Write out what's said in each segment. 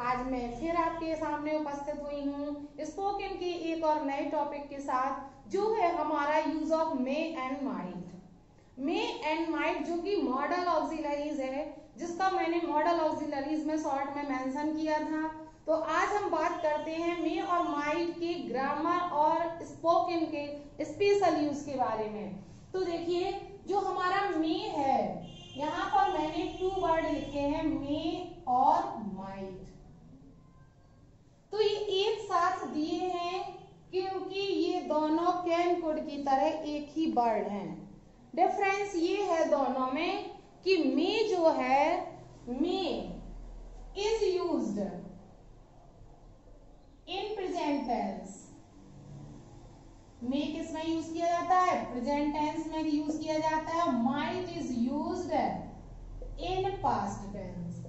आज मैं फिर आपके सामने उपस्थित हुई हूँ स्पोकन के एक और नए टॉपिक के साथ, जो है हमारा use of May and might. May and might जो कि मॉडल ऑक्सिलरीज है, जिसका मैंने मॉडल ऑक्सिलरीज में शॉर्ट में मेंशन किया था। तो आज हम बात करते हैं मे और माइट के ग्रामर और स्पोकन के स्पेशल यूज के बारे में। तो देखिए, जो हमारा मे है, यहाँ पर मैंने 2 वर्ड लिखे हैं, मे और माइट। तो ये एक साथ दिए हैं क्योंकि ये दोनों कैन कुड की तरह एक ही वर्ड हैं। डिफरेंस ये है दोनों में कि मे जो है, may is used in present tense. May किस में यूज किया जाता है? प्रेजेंट टेंस में यूज किया जाता है। Might is used in past tense.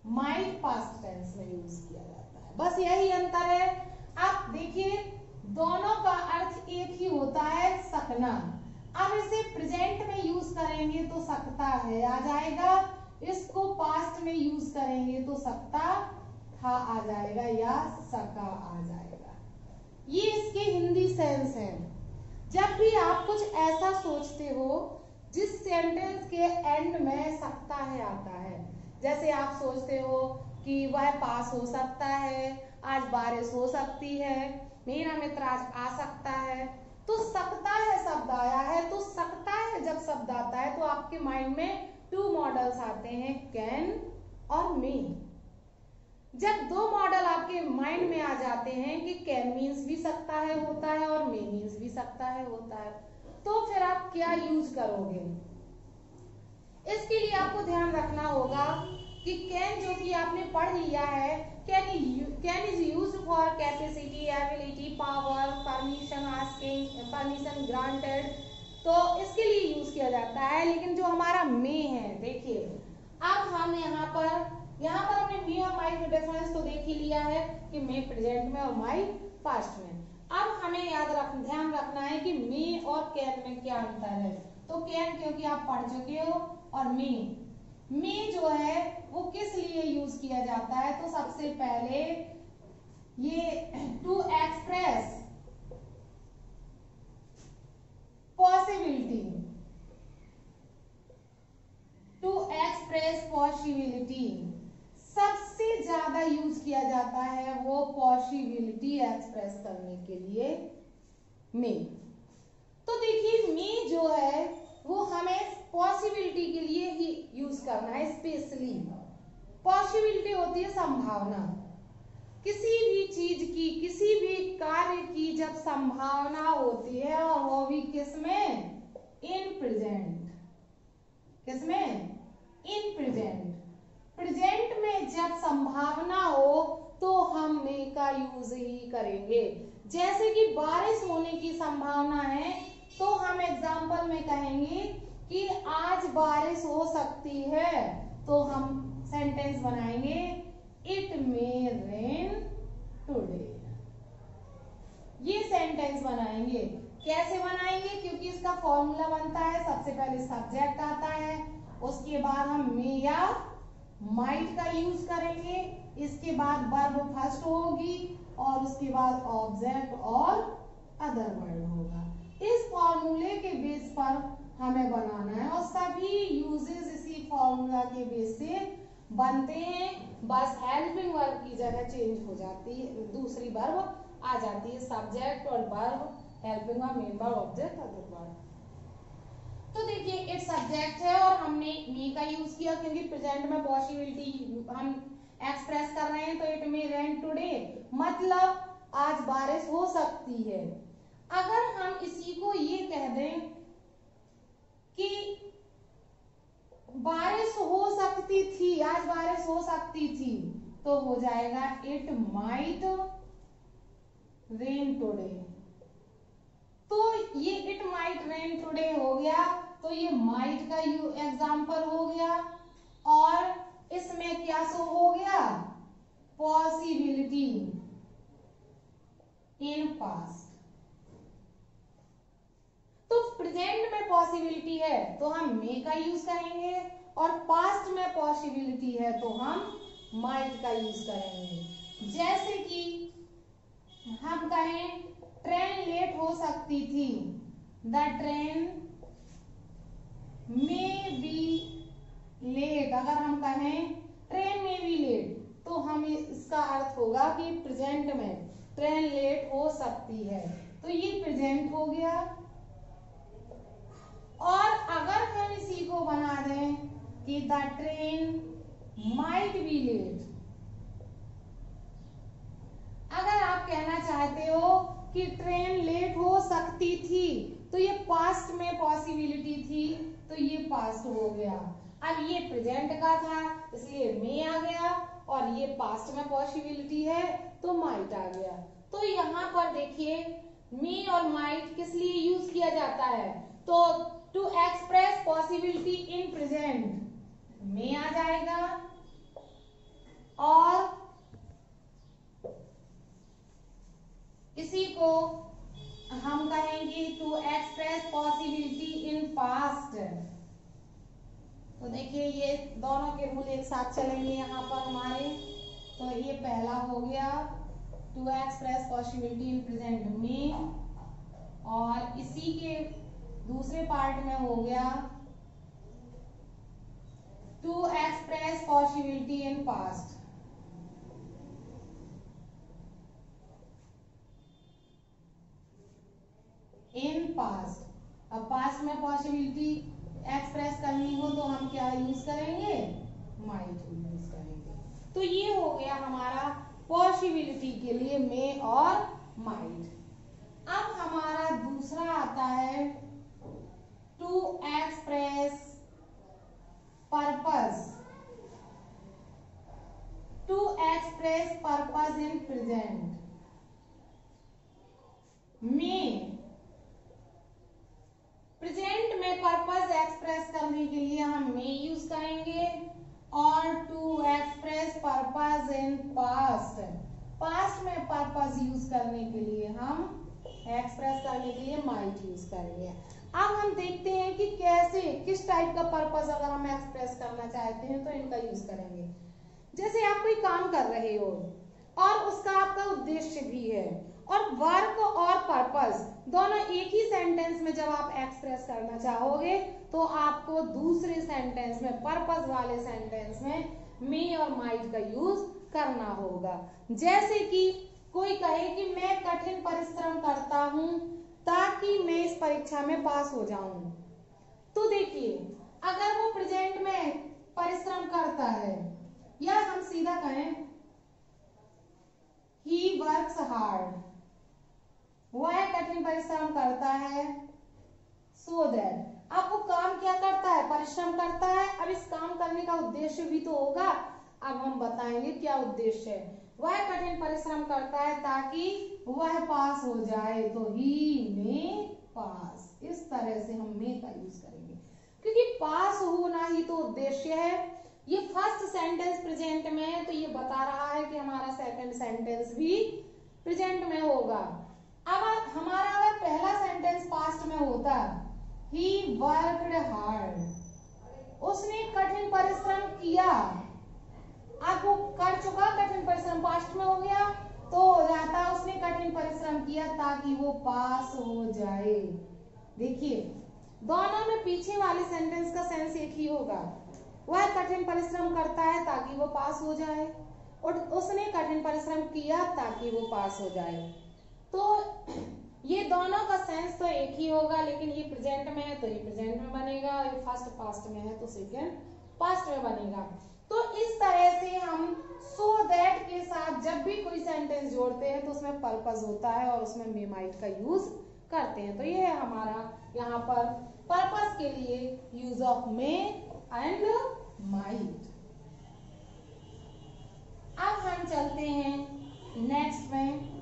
Might past tense में यूज किया जाता है, बस यही अंतर है। अब देखिए, दोनों का अर्थ एक ही होता है, सकना। अब इसे प्रेजेंट में यूज करेंगे तो सकता है आ जाएगा, इसको पास्ट में यूज करेंगे तो सकता था आ जाएगा या सका आ जाएगा। ये इसके हिंदी सेंस है। जब भी आप कुछ ऐसा सोचते हो जिस सेंटेंस के एंड में सकता है आता है, जैसे आप सोचते हो कि वह पास हो सकता है, आज बारिश हो सकती है, मेरा मित्र आज आ सकता है, तो सकता है शब्द आया है। तो सकता है जब शब्द आता है तो आपके माइंड में 2 मॉडल्स आते हैं, कैन और मे। जब 2 मॉडल आपके माइंड में आ जाते हैं कि कैन मीन्स भी सकता है होता है और मे मीन्स भी सकता है होता है, तो फिर आप क्या यूज करोगे? इसके लिए आपको ध्यान रखना होगा कि कैन जो कि आपने पढ़ लिया है, can is used for capacity, ability, power, permission asking, permission granted, तो इसके लिए यूज किया जाता है। लेकिन जो हमारा मे है, देखिए अब हम यहाँ पर हमने मे और माइट में डिफरेंस तो देख ही लिया है कि मे प्रेजेंट में और माइट पास्ट में। अब हमें ध्यान रखना है कि मे और कैन में क्या अंतर है। तो कैन क्योंकि आप पढ़ चुके हो, और मे जो है वो किस लिए यूज किया जाता है? तो सबसे पहले ये टू एक्सप्रेस पॉसिबिलिटी, सबसे ज्यादा यूज किया जाता है वो पॉसिबिलिटी एक्सप्रेस करने के लिए मे। तो देखिए, मे जो है वो हमें पॉसिबिलिटी के लिए ही यूज करना है। स्पेशली पॉसिबिलिटी होती है संभावना, किसी भी चीज की, किसी भी कार्य की जब संभावना होती है, और वो भी किसमें? In present. किसमें? In present. प्रेजेंट में जब संभावना हो तो हम मे का यूज ही करेंगे। जैसे कि बारिश होने की संभावना है तो हम एग्जाम्पल में कहेंगे कि आज बारिश हो सकती है, तो हम सेंटेंस बनाएंगे इट मे रेन टुडे। ये सेंटेंस बनाएंगे। कैसे बनाएंगे? क्योंकि इसका फॉर्मूला बनता है, सबसे पहले सब्जेक्ट आता है, उसके बाद हम मे या माइट का यूज करेंगे, इसके बाद वर्ब फर्स्ट होगी, और उसके बाद ऑब्जेक्ट और अदर वर्ड होगा। इस फॉर्मूले के बेस पर हमें बनाना है, और सभी यूजेस इसी फॉर्मूला के बेस से बनते हैं। बस हेल्पिंग वर्ब की जगह चेंज हो जाती है, दूसरी वर्ब आ जाती है, सब्जेक्ट और verb, helping verb, main verb, object, other verb. तो देखिए, इट सब्जेक्ट है और हमने मे का यूज किया क्योंकि प्रेजेंट में पॉसिबिलिटी हम एक्सप्रेस कर रहे हैं। तो इट मे रेन टुडे, मतलब आज बारिश हो सकती है। अगर हम इसी को ये कह दें कि बारिश हो सकती थी, आज बारिश हो सकती थी, तो हो जाएगा इट माइट रेन टुडे। तो ये इट माइट रेन टुडे हो गया, तो ये माइट का एग्जाम्पल हो गया, और इसमें क्या शो हो गया? Possibility in past. तो प्रेजेंट में पॉसिबिलिटी है तो हम मे का यूज करेंगे, और पास्ट में पॉसिबिलिटी है तो हम माइट का यूज करेंगे। जैसे कि हम कहें ट्रेन लेट हो सकती थी, द ट्रेन में बी लेट। अगर हम कहें ट्रेन में बी लेट तो हम इसका अर्थ होगा कि प्रेजेंट में ट्रेन लेट हो सकती है, तो ये प्रेजेंट हो गया। और अगर हम इसी को बना दें कि the train might be late, अगर आप कहना चाहते हो कि ट्रेन लेट हो सकती थी तो ये पास्ट में पॉसिबिलिटी थी, तो ये पास्ट हो गया। अब ये प्रेजेंट का था इसलिए मे आ गया, और ये पास्ट में पॉसिबिलिटी है तो माइट आ गया। तो यहाँ पर देखिए मे और माइट किस लिए यूज किया जाता है, तो to express possibility in present may आ जाएगा, और इसी को हम कहेंगे to express possibility in past. तो देखिए ये दोनों के रूल एक साथ चलेंगे यहाँ पर हमारे। तो ये पहला हो गया to express possibility in present में, और इसी के दूसरे पार्ट में हो गया to express possibility in past. In past, अब पास्ट में पॉसिबिलिटी एक्सप्रेस करनी हो तो हम क्या यूज करेंगे, माइट यूज करेंगे। तो ये हो गया हमारा पॉसिबिलिटी के लिए मे और माइट। अब हमारा दूसरा आता है to express purpose, to express purpose in present में। प्रेजेंट में पर्पस एक्सप्रेस करने के लिए हम मे यूज करेंगे, और to express purpose in past, past में पर्पस यूज करने के लिए हम एक्सप्रेस करने के लिए माइट यूज करेंगे। अब हम देखते हैं कि कैसे किस टाइप का पर्पस अगर हम एक्सप्रेस करना चाहते हैं तो इनका यूज करेंगे। जैसे आप कोई काम कर रहे हो और उसका आपका उद्देश्य भी है, और वर्क और पर्पस दोनों एक ही सेंटेंस में जब आप एक्सप्रेस करना चाहोगे तो आपको दूसरे सेंटेंस में, पर्पस वाले सेंटेंस में मे और माइट का यूज करना होगा। जैसे कि कोई कहे कि मैं कठिन परिश्रम करता हूं ताकि मैं इस परीक्षा में पास हो जाऊं, तो देखिए अगर वो प्रेजेंट में परिश्रम करता है, या हम सीधा कहें ही वर्क्स हार्ड, वह कठिन परिश्रम करता है, सो दैट, अब वो काम क्या करता है, परिश्रम करता है। अब इस काम करने का उद्देश्य भी तो होगा, अब हम बताएंगे क्या उद्देश्य है। वह कठिन परिश्रम करता है ताकि वह पास हो जाए, तो ही में पास, इस तरह से हम में का यूज करेंगे, क्योंकि पास होना ही तो उद्देश्य है। ये फर्स्ट सेंटेंस प्रेजेंट में है तो ये बता रहा है कि हमारा सेकंड सेंटेंस भी प्रेजेंट में होगा। अब हमारा अगर पहला सेंटेंस पास्ट में होता, ही वर्कड हार्ड, उसने कठिन परिश्रम किया, अब वो कर चुका कठिन परिश्रम, पास्ट में हो गया तो हो जाता उसने कठिन परिश्रम किया ताकि वो पास हो जाए। देखिए दोनों में पीछे वाले सेंटेंस का सेंस एक ही होगा, वह कठिन परिश्रम करता है ताकि वो पास हो जाए, और उसने कठिन परिश्रम किया ताकि वो पास हो जाए। तो ये दोनों का सेंस तो एक ही होगा, लेकिन ये प्रेजेंट में है तो ये प्रेजेंट में बनेगा, ये फर्स्ट पास्ट में है तो सेकंड पास्ट में बनेगा। तो इस तरह से हम सो दैट के साथ जब भी कोई सेंटेंस जोड़ते हैं तो उसमें पर्पस होता है और उसमें मे माइट का यूज करते हैं। तो ये है हमारा यहाँ पर पर्पस के लिए use of May and might. अब हम चलते हैं नेक्स्ट में।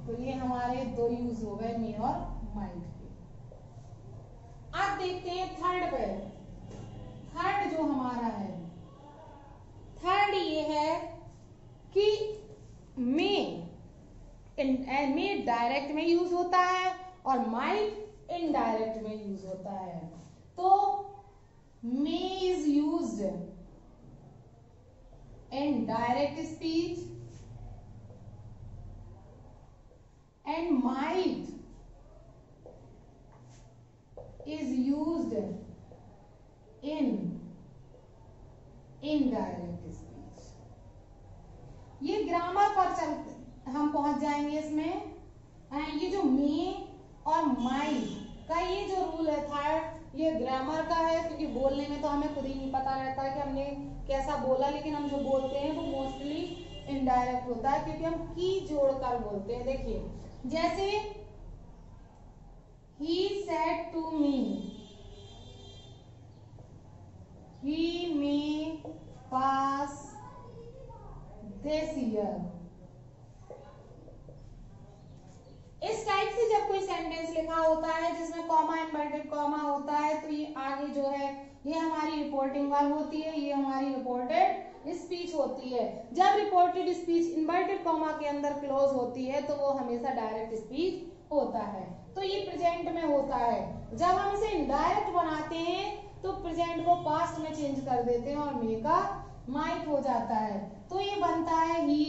तो ये हमारे दो यूज हो गए मे और माइट के। अब देखते हैं थर्ड पे। थर्ड जो हमारा है, थर्ड ये है कि मे डायरेक्ट में यूज होता है और माइट इनडायरेक्ट में यूज होता है। तो may is used in direct speech and might is used in indirect speech। ये ग्रामर पर चलते हम पहुंच जाएंगे इसमें। ये जो मे और माइट का ये जो रूल है थर्ड, ये ग्रामर का है, क्योंकि बोलने में तो हमें खुद ही नहीं पता रहता है कि हमने कैसा बोला, लेकिन हम जो बोलते हैं वो मोस्टली इनडायरेक्ट होता है क्योंकि हम की जोड़कर बोलते हैं। देखिए जैसे he said to me he may pass this year। इस टाइप से जब कोई सेंटेंस लिखा होता है जिसमें कॉमा इन्वर्टेड कॉमा होता है तो ये आगे जो है ये हमारी रिपोर्टिंग वर्ब होती है, ये हमारी रिपोर्टेड स्पीच होती है। जब रिपोर्टेड स्पीच इन्वर्टेड कॉमा के अंदर क्लोज होती है तो वो हमेशा डायरेक्ट स्पीच होता है। तो ये प्रेजेंट में होता है। जब हम इसे इनडायरेक्ट बनाते हैं तो प्रेजेंट को पास्ट में चेंज कर देते हैं और मे का माइट हो जाता है। तो ये बनता है ही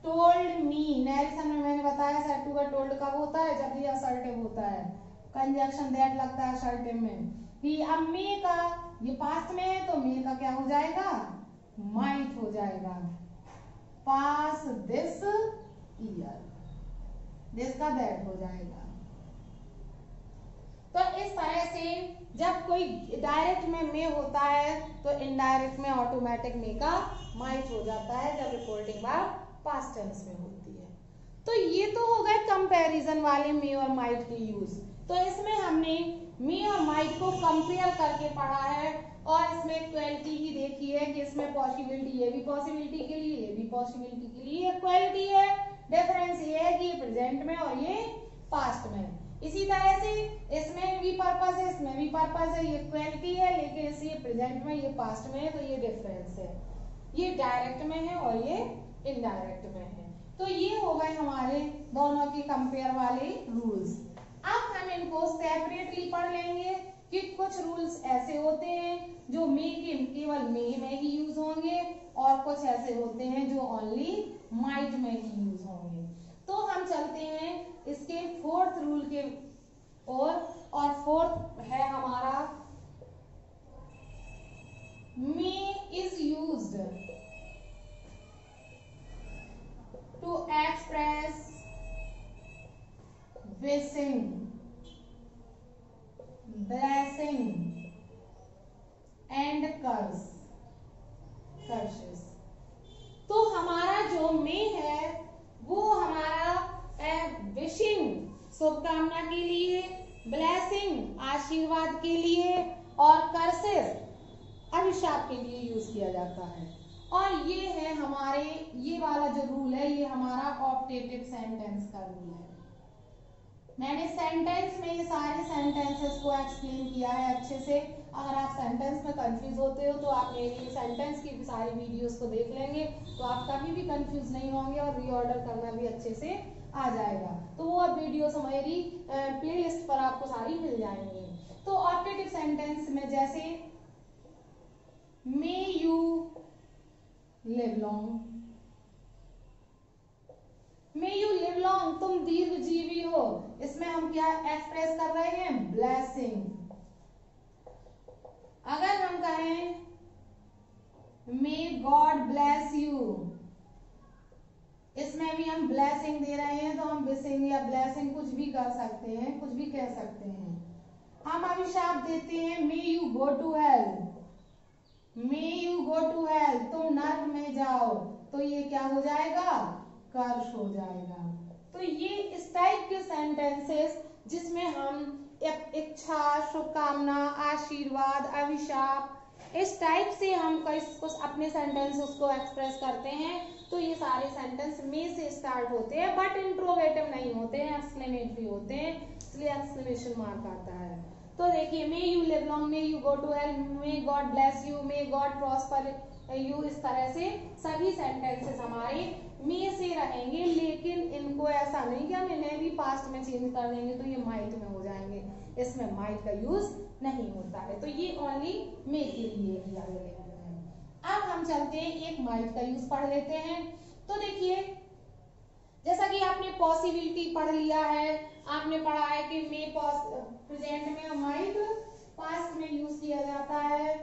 टोल्ड मी। नैरेशन में मैंने बताया सेड टू का टोल्ड कब होता है, जब ये असर्टिव होता है, कंजक्शन दैट लगता है असर्टिव में। ही अब मे का ये पास्ट में है तो मे का क्या हो जाएगा, माइट हो जाएगा। पास दिस ईयर, दिस का दैट हो जाएगा। तो इस तरह से जब कोई डायरेक्ट में मे होता है तो इनडायरेक्ट में ऑटोमेटिक मे का माइट हो जाता है जब रिपोर्टिंग वर्ब पास्ट टेंस में होती है। तो ये तो हो गए कंपैरिजन वाले मे और माइट के यूज। तो इसमें हमने मे और माइट को कंपेयर करके पढ़ा है और इसमें इक्वालिटी ही देखी है कि इसमें पॉसिबिलिटी, ये भी पॉसिबिलिटी के लिए, ये भी पॉसिबिलिटी के लिए इक्वालिटी है। डिफरेंस ये है कि ये प्रेजेंट में और ये पास्ट में। इसी तरह से इसमें भी पर्पस है, इसमें भी पर्पस है, ये इक्वालिटी है, लेकिन इसे प्रेजेंट में ये पास्ट में है तो ये डिफरेंस है। ये डायरेक्ट में है और ये इनडायरेक्ट में है। तो ये हो गए हमारे दोनों के कंपेयर वाले रूल्स। अब हम इनको सेपरेटली पढ़ लेंगे कि कुछ रूल्स ऐसे होते हैं जो मे के केवल मे में ही यूज होंगे और कुछ ऐसे होते हैं जो ओनली माइट में ही यूज होंगे। तो हम चलते हैं इसके फोर्थ रूल के और फोर्थ है हमारा may is used to express wishing, blessing and curses. तो हमारा जो मे है वो हमारा विशिंग शुभकामना के लिए, ब्लेसिंग आशीर्वाद के लिए और कर्सेस अभिशाप के लिए यूज किया जाता है। और ये है हमारे ये वाला जो रूल है ये हमारा ऑप्टेटिव सेंटेंस का रूल है। मैंने सेंटेंस में ये सारे सेंटेंसेस को एक्सप्लेन किया है अच्छे से। अगर आप सेंटेंस में कंफ्यूज होते हो तो आप मेरी सेंटेंस की सारी वीडियोस को देख लेंगे तो आप कभी भी कंफ्यूज नहीं होंगे और रीऑर्डर करना भी अच्छे से आ जाएगा। तो वो अब वीडियोस हमारी प्लेलिस्ट पर आपको सारी मिल जाएंगी। तो ऑप्टेटिव सेंटेंस में जैसे मे you live long, may you live long, तुम दीर्घजीवी हो, इसमें हम क्या एक्सप्रेस कर रहे हैं, ब्लेसिंग। अगर हम कहें मे गॉड ब्लेस यू, इसमें भी हम ब्लेसिंग दे रहे हैं तो हम विशिंग या ब्लेसिंग कुछ भी कर सकते हैं, कुछ भी कह सकते हैं। हम अभिशाप देते हैं may you go to hell, may you go to hell, तुम नर्क में जाओ, तो ये क्या हो जाएगा, कर्ष हो जाएगा। तो ये इस टाइप के सेंटेंसेस जिसमें हम इच्छा, शुभकामना, आशीर्वाद, अभिशाप, इस टाइप से हम कुछ अपने सेंटेंसेस को एक्सप्रेस करते हैं। तो ये सारे सेंटेंस में से स्टार्ट होते हैं बट इंट्रोगेटिव नहीं होते हैं, एक्सक्लेमेटरी होते हैं, इसलिए एक्सक्लेमेशन मार्क आता है। तो देखिए, may you live long, may you go to hell, may God bless you, may God prosper you, इस तरह से सभी सेंटेंसेस हमारे मे से रहेंगे। लेकिन इनको ऐसा नहीं कि हम इन्हें भी पास्ट में चेंज कर देंगे तो ये माइट में हो जाएंगे, इसमें माइट का यूज नहीं होता है। तो ये ओनली मे के लिए ही अवेलेबल है। अब हम चलते हैं एक माइट का यूज पढ़ लेते हैं। तो देखिए, जैसा कि आपने पॉसिबिलिटी पढ़ लिया है, आपने पढ़ा है कि मे प्रेजेंट में, माइट पास्ट में यूज किया जाता है।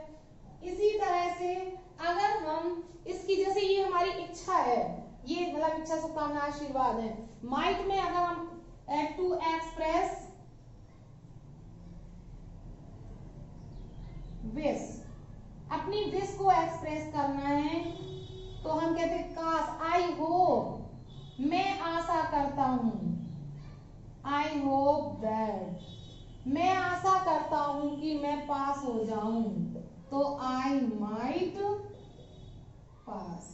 इसी तरह से अगर हम इसकी, जैसे ये हमारी इच्छा है, ये मतलब इच्छा, शुभकामना, आशीर्वाद है, माइट में अगर हम टू एक्सप्रेस विश, अपनी विश को एक्सप्रेस करना है तो हम कहते हैं काश, आई होप, मैं आशा करता हूं, आई होप दैट, मैं आशा करता हूं कि मैं पास हो जाऊं, तो आई माइट पास,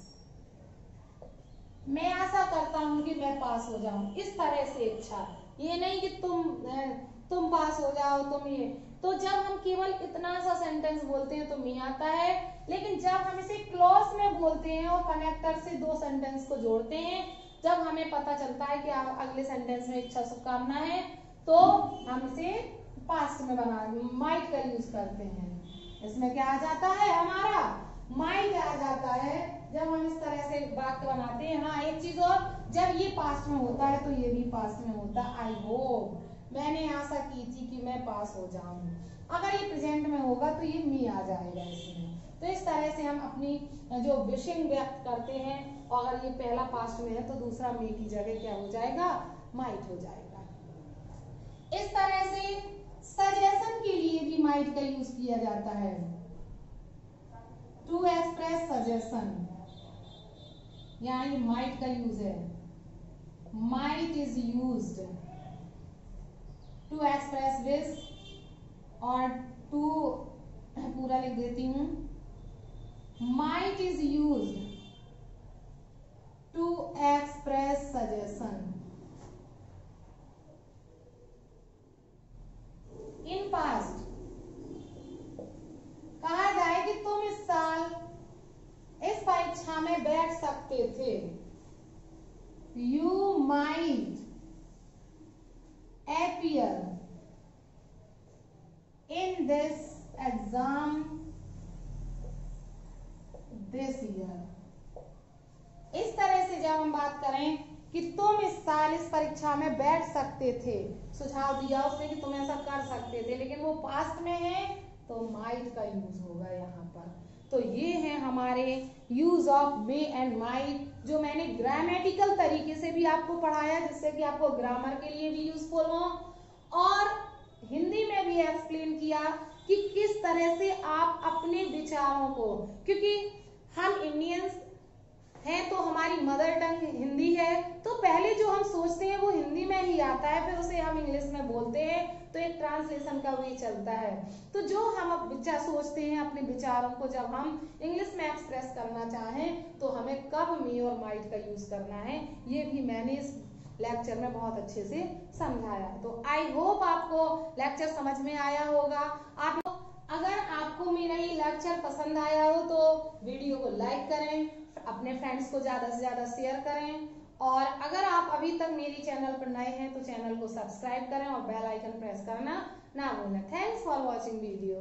मैं आशा करता हूं कि मैं पास हो जाऊं, इस तरह से इच्छा, ये नहीं कि तुम पास हो जाओ, तुम ये। तो जब हम केवल इतना सा सेंटेंस बोलते हैं तो मी आता है, लेकिन जब हम इसे क्लॉज में बोलते हैं और कनेक्टर से दो सेंटेंस को जोड़ते हैं, जब हमें पता चलता है कि अगले सेंटेंस में इच्छा शुभकामना है, तो हम इसे पास्ट में माइट का यूज करते हैं। इसमें क्या आ जाता है, हमारा माइट आ जाता है जब हम इस तरह से वाक्य बनाते हैं। हाँ, एक चीज और, जब ये पास्ट में होता है तो ये भी पास्ट में होता है, आई होप, मैंने आशा की थी कि मैं पास हो जाऊं। अगर ये प्रेजेंट में होगा तो ये मी आ जाएगा इसमें। तो इस तरह से हम अपनी जो विशिंग व्यक्त करते हैं, और अगर ये पहला पास्ट में है तो दूसरा मी की जगह क्या हो जाएगा, माइट हो जाएगा। इस तरह से सजेशन के लिए भी माइट का यूज किया जाता है, टू एक्सप्रेस सजेशन, यानी माइट का यूज है। Might is used to express wish, और टू, पूरा लिख देती हूं, might is used to express suggestion in past. कहा जाए कि तुम इस साल इस परीक्षा में बैठ सकते थे, you might appear in this exam this year। इस तरह से जब हम बात करें कि तुम इस साल इस परीक्षा में बैठ सकते थे, सुझाव दिया उसने कि तुम ऐसा कर सकते थे, लेकिन वो पास्ट में है तो माइट का यूज होगा यहाँ पर। तो ये है हमारे use of May and might, जो मैंने ग्रामेटिकल तरीके से भी आपको पढ़ाया, जिससे कि आपको ग्रामर के लिए भी यूजफुल हो, और हिंदी में भी एक्सप्लेन किया कि किस तरह से आप अपने विचारों को, क्योंकि हम इंडियंस हैं तो हमारी मदर टंग हिंदी है, तो पहले जो हम सोचते हैं वो हिंदी में ही आता है, फिर उसे हम इंग्लिश में बोलते हैं, तो एक ट्रांसलेशन का वे चलता है। तो जो हम विचार सोचते हैं, अपने विचारों को जब हम इंग्लिश में एक्सप्रेस करना चाहें तो हमें कब मी और माइट का यूज करना है, ये भी मैंने इस लेक्चर में बहुत अच्छे से समझाया। तो आई होप आपको लेक्चर समझ में आया होगा। अगर आपको मेरा ये लेक्चर पसंद आया हो तो वीडियो को लाइक करें, अपने फ्रेंड्स को ज्यादा से ज्यादा शेयर करें, और अगर आप अभी तक मेरी चैनल पर नए हैं तो चैनल को सब्सक्राइब करें और बेल आइकन प्रेस करना ना भूलें। Thanks for watching video.